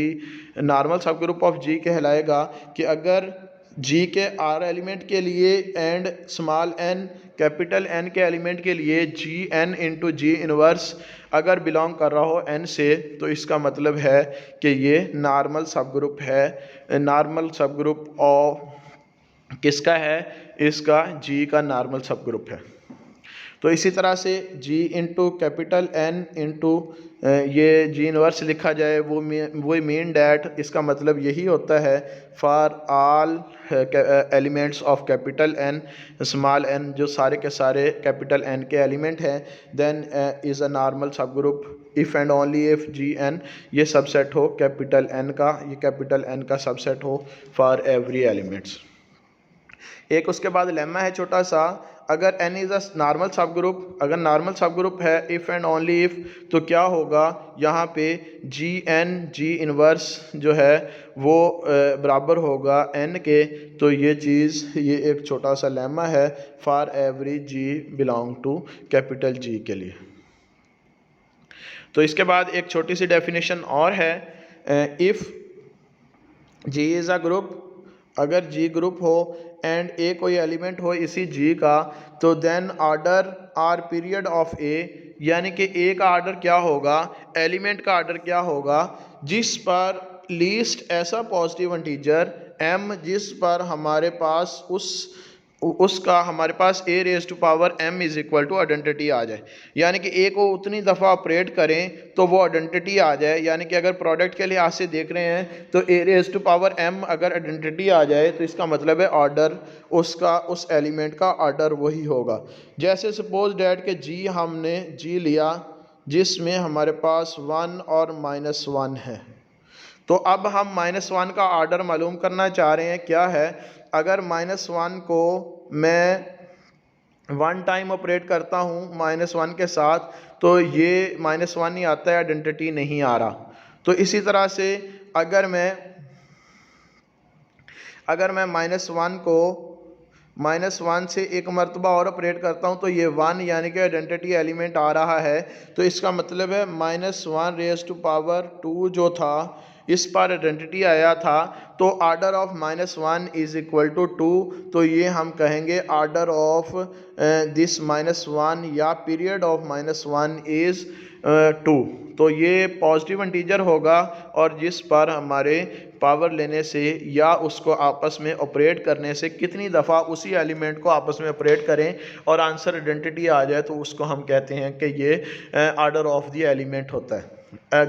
Normal sub group of G कहलाएगा कि अगर जी के are element के लिए and small n capital N के element के लिए g n into g inverse अगर बिलोंग कर रहा हो एन से, तो इसका मतलब है कि ये नॉर्मल सब ग्रुप है। नॉर्मल सब ग्रुप ऑफ किसका है, इसका जी का नॉर्मल सब ग्रुप है। तो इसी तरह से जी इंटू कैपिटल एन इंटू ये जी इनवर्स लिखा जाए वो मीन डैट, इसका मतलब यही होता है for all elements of capital N small n, जो सारे के सारे कैपिटल एन के एलिमेंट हैं, then is a normal sub group if and only if g N ये सबसेट हो कैपिटल एन का, ये कैपिटल एन का सबसेट हो फॉर एवरी एलिमेंट्स। एक उसके बाद लेमा है छोटा सा, अगर N is a normal sub group, अगर नॉर्मल सब ग्रुप है इफ़ एंड ओनली इफ़, तो क्या होगा यहाँ पे जी एन जी इनवर्स जो है वो बराबर होगा एन के। तो ये चीज़, ये एक छोटा सा लेमा है for every g belong to capital G के लिए। तो इसके बाद एक छोटी सी डेफिनेशन और है, if G is a group, अगर जी ग्रुप हो एंड ए कोई एलिमेंट हो इसी जी का, तो then order or period of a, यानी कि ए का ऑर्डर क्या होगा, एलिमेंट का ऑर्डर क्या होगा जिस पर लीस्ट ऐसा पॉजिटिव इंटीजर m जिस पर हमारे पास उसका हमारे पास a raise to power m is equal to identity आ जाए, यानी कि a को उतनी दफ़ा ऑपरेट करें तो वो आइडेंटिटी आ जाए। यानी कि अगर प्रोडक्ट के लिहाज से देख रहे हैं तो a raise to power m अगर आइडेंटिटी आ जाए तो इसका मतलब है ऑर्डर उसका उस एलिमेंट का ऑर्डर वही होगा। जैसे सपोज डैट के जी हमने जी लिया जिसमें हमारे पास 1 और -1 है, तो अब हम -1 का ऑर्डर मालूम करना चाह रहे हैं क्या है। अगर -1 को मैं 1 टाइम ऑपरेट करता हूँ -1 के साथ तो ये -1 ही आता है, आइडेंटिटी नहीं आ रहा। तो इसी तरह से अगर मैं -1 को -1 से एक मरतबा और ऑपरेट करता हूँ तो ये 1 यानी कि आइडेंटिटी एलिमेंट आ रहा है। तो इसका मतलब है -1 रेज़ टू पावर 2 जो था इस पर आइडेंटिटी आया था, तो order of -1 is equal to 2। तो ये हम कहेंगे ऑर्डर ऑफ दिस -1 या पीरियड ऑफ -1 इज़ 2। तो ये पॉजिटिव इंटीजर होगा और जिस पर हमारे पावर लेने से या उसको आपस में ऑपरेट करने से कितनी दफ़ा उसी एलिमेंट को आपस में ऑपरेट करें और आंसर आइडेंटिटी आ जाए तो उसको हम कहते हैं कि ये ऑर्डर ऑफ द एलिमेंट होता है।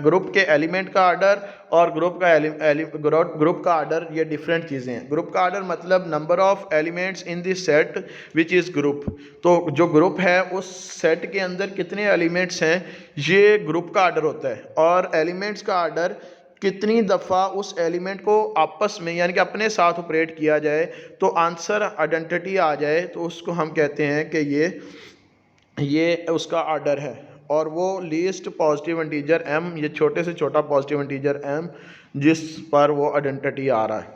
ग्रुप के एलिमेंट का ऑर्डर और ग्रुप का ऑर्डर ये डिफरेंट चीज़ें हैं। ग्रुप का ऑर्डर मतलब number of elements in this set which is group. तो जो ग्रुप है उस सेट के अंदर कितने एलिमेंट्स हैं ये ग्रुप का ऑर्डर होता है। और एलिमेंट्स का ऑर्डर कितनी दफ़ा उस एलिमेंट को आपस में यानी कि अपने साथ ऑपरेट किया जाए तो आंसर आइडेंटिटी आ जाए तो उसको हम कहते हैं कि ये उसका ऑर्डर है। और वो लीस्ट पॉजिटिव इंटीजर m, ये छोटे से छोटा पॉजिटिव इंटीजर m जिस पर वो आइडेंटिटी आ रहा है।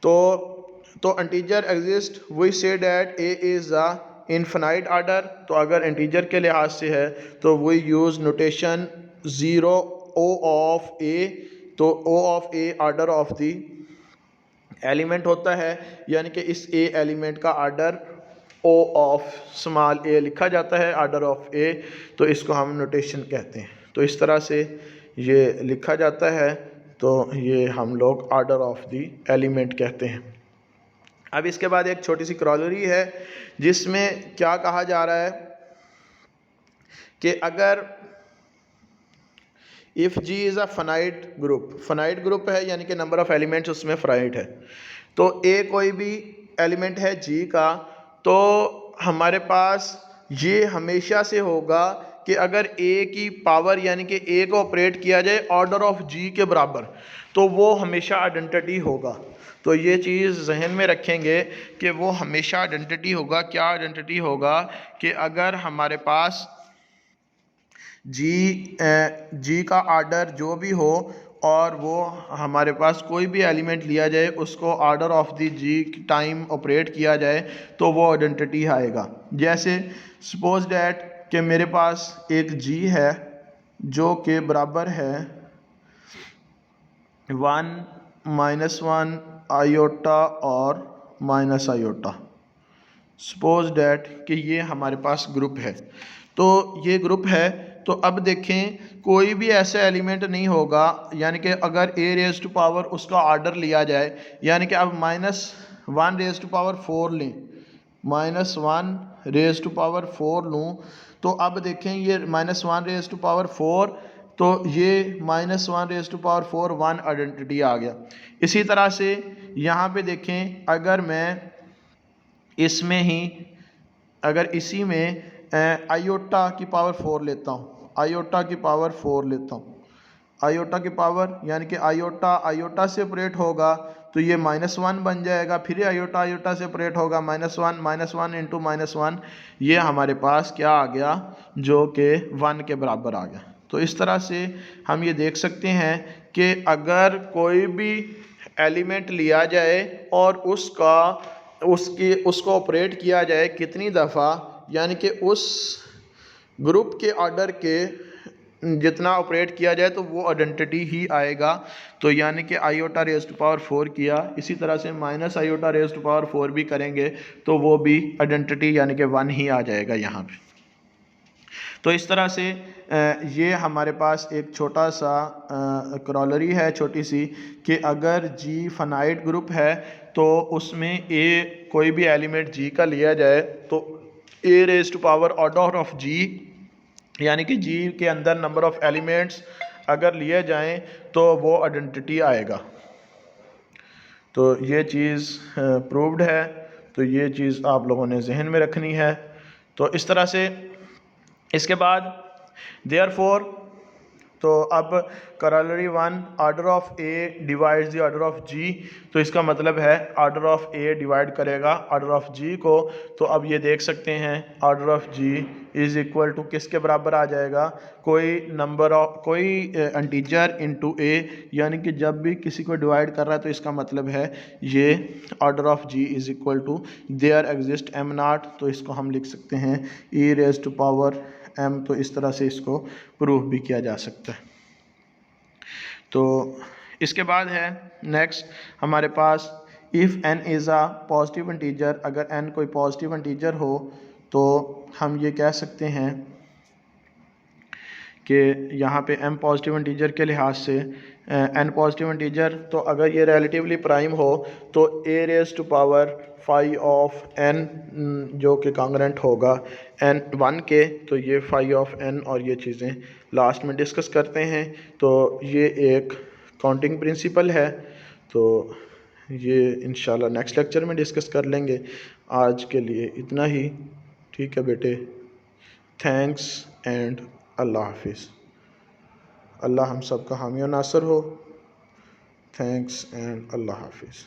तो integer exist we say that a is a infinite order. तो अगर इंटीजर के लिहाज से है तो we use notation 0 o of a। तो o of a order of the element होता है, यानी कि इस a एलिमेंट का order o of small a लिखा जाता है, ऑर्डर ऑफ a। तो इसको हम नोटेशन कहते हैं। तो इस तरह से ये लिखा जाता है, तो ये हम लोग ऑर्डर ऑफ द एलिमेंट कहते हैं। अब इसके बाद एक छोटी सी क्रॉलरी है जिसमें क्या कहा जा रहा है कि अगर if G is a finite group है यानी कि नंबर ऑफ एलिमेंट्स उसमें फाइनाइट है, तो ए कोई भी एलिमेंट है जी का, तो हमारे पास ये हमेशा से होगा कि अगर ए की पावर यानी कि ए को ऑपरेट किया जाए ऑर्डर ऑफ जी के बराबर तो वो हमेशा आइडेंटिटी होगा। तो ये चीज़ जहन में रखेंगे कि वो हमेशा आइडेंटिटी होगा। क्या आइडेंटिटी होगा कि अगर हमारे पास जी का ऑर्डर जो भी हो और वो हमारे पास कोई भी एलिमेंट लिया जाए उसको order of the G time operate किया जाए तो वो आइडेंटिटी आएगा। जैसे सपोज डैट कि मेरे पास एक जी है जो कि बराबर है 1 -1 आयोटा और माइनस आयोटा। सपोज डैट कि ये हमारे पास ग्रुप है, तो ये ग्रुप है। तो अब देखें कोई भी ऐसा एलिमेंट नहीं होगा, यानी कि अगर a रेज़ टू पावर उसका ऑर्डर लिया जाए, यानी कि अब -1 रेज़ टू पावर 4 लें, -1 रेज़ टू पावर 4 लूँ, तो अब देखें ये -1 रेज़ टू पावर 4, तो ये -1 रेज़ टू पावर 4 1 आइडेंटिटी आ गया। इसी तरह से यहाँ पे देखें अगर मैं इसमें ही अगर इसी में आयोटा की पावर 4 लेता हूँ, आयोटा की पावर 4 लेता हूँ, आयोटा की पावर यानी कि आयोटा से ऑपरेट होगा तो ये -1 बन जाएगा, फिर आयोटा से ऑपरेट होगा -1 इंटू -1, ये हमारे पास क्या आ गया जो कि 1 के बराबर आ गया। तो इस तरह से हम ये देख सकते हैं कि अगर कोई भी एलिमेंट लिया जाए और उसको ऑपरेट किया जाए कितनी दफ़ा, यानी कि उस ग्रुप के ऑर्डर के जितना ऑपरेट किया जाए तो वो आइडेंटिटी ही आएगा। तो यानी कि आईओटा रेज़ टू पावर 4 किया, इसी तरह से minus iota raise to power 4 भी करेंगे तो वो भी आइडेंटिटी यानी कि 1 ही आ जाएगा यहाँ पे। तो इस तरह से ये हमारे पास एक छोटा सा क्रॉलरी है छोटी सी, कि अगर जी फाइनाइट ग्रुप है तो उसमें ए कोई भी एलिमेंट जी का लिया जाए तो a raise to power order of G, यानी कि जी के अंदर नंबर ऑफ एलिमेंट्स अगर लिए जाएं तो वो आइडेंटिटी आएगा। तो ये चीज़ प्रूव्ड है, तो ये चीज़ आप लोगों ने जहन में रखनी है। तो इस तरह से इसके बाद देयरफॉर, तो अब corollary 1 order of a divides the order of G, तो इसका मतलब है ऑर्डर ऑफ ए डिवाइड करेगा ऑर्डर ऑफ जी को। तो अब ये देख सकते हैं order of G is equal to किसके बराबर आ जाएगा, कोई नंबर ऑफ कोई इंटीजर इनटू ए, यानी कि जब भी किसी को डिवाइड कर रहा है तो इसका मतलब है ये order of G is equal to there exist m not, तो इसको हम लिख सकते हैं e raise to power m. तो इस तरह से इसको प्रूफ भी किया जा सकता है। तो इसके बाद है नेक्स्ट हमारे पास if n is a positive integer, अगर एन कोई पॉजिटिव इंटीजर हो तो हम ये कह सकते हैं कि यहाँ पे m पॉजिटिव इंटीजर के लिहाज से n पॉजिटिव इंटीजर, तो अगर ये रिलेटिवली प्राइम हो तो a raise to power 5 of n जो कि कांग्रेंट होगा n 1 के, तो ये 5 ऑफ n और ये चीज़ें लास्ट में डिस्कस करते हैं। तो ये एक काउंटिंग प्रिंसिपल है, तो ये इंशाल्लाह नेक्स्ट लेक्चर में डिस्कस कर लेंगे। आज के लिए इतना ही, ठीक है बेटे। थैंक्स एंड अल्लाह हाफिज़। अल्लाह हम सब का हामी और नासर हो। थैंक्स एंड अल्लाह हाफिज़।